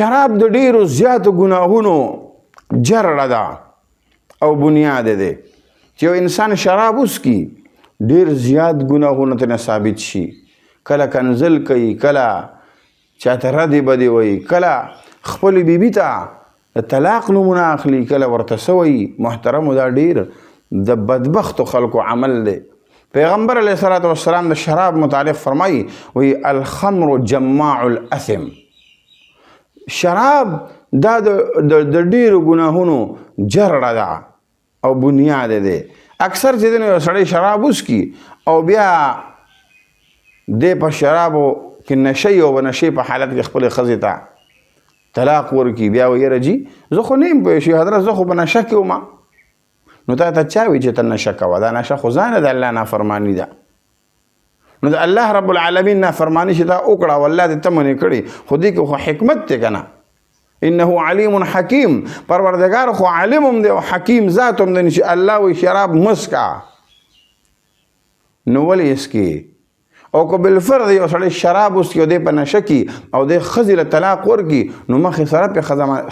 شراب د ډیرو زیاتو ګناهونو جرړه ده او بنیاد دی چې یو انسان شراب وڅکي ډیر زیات ګناهونه ترنه ثابت شي کله کنزل کوي کله چاته ردې بدې وایي کله خپلې بیبي ته د طلاق نومونه اخلي کله ورته څه وایي محترمو دا ډیر د بدبختو خلکو عمل دی پیغمبر علیه الصلاة والسلام د شراب متعلق فرمایي وایي الخمر جماع الاثم شراب دا د ډیرو ګناهونو جرړه ده او بنیاد دی اکثر چې دی نو یو سړی شراب وڅکي او بیا دی په شرابو کې نشي او نشي په حالت کې خپلې ښځې ته طلاق ورکړي بیا وایي یاره جي زه خو نه یم پوه شوي حضرت زه خو په نشه کې وم نو تا ته چا وي چې ته نشه کوه دا نشه خو ځانه د الله نافرماني ده نو د الله رب العالمین نافرماني چې دا وکړه او الله دې ته منې کړې خو دې کې خو حکمت دی که نه انه علیم حکیم پروردگار خو عالم هم دی او حکیم ذات هم دی چې الله وی شراب مسکا نو ولې اسکي او که بالفرض یو سړی شراب وڅکي او دی په نشه کې او دی ښځې له طلاق ورکړي نو مخکې سره پرې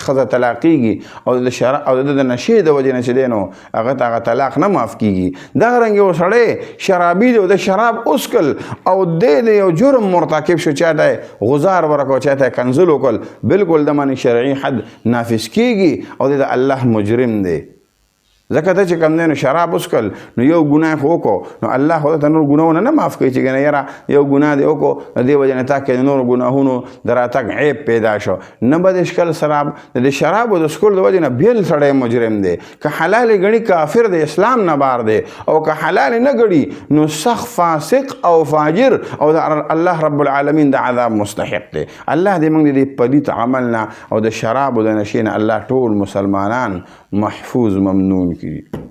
ښځه طلاقېږي او د نشې د وجې نه چې دی نو هغه ته هغه طلاق نه معاف کېږي دغه رنګ یو سړی شرابي دی او د شراب وڅکل او دی د یو جرم مرتکب شو چا ته غزار ورکړو چا ته کنزل وکړل بالکل د باندې شرعي حد نافظ کېږي او دی د الله مجرم دی ځکه ته چې کوم دی نو شراب وڅکل نو یو ګناه خو وکړو نو الله خو ته نور ګناهونه نه معاف کوي چې ګنه یاره یو ګناه دی وکړو د دې وجې نه تا کې د نورو ګناهونو د راتګ عیب پیدا شو نه به د څکل د شرابو د څکلو د وجې نه بېل سړی مجرم دی که حلال ګڼي کافر د اسلام نه بار دی او که حلال نه ګڼي نو سخت فاسق او فاجر او د الله رب العالمین د عذاب مستحق دی الله دې موږ د دې پلیت عمل نه او د شرابو د نشې نه الله ټول مسلمانان محفوظ ممنون کړي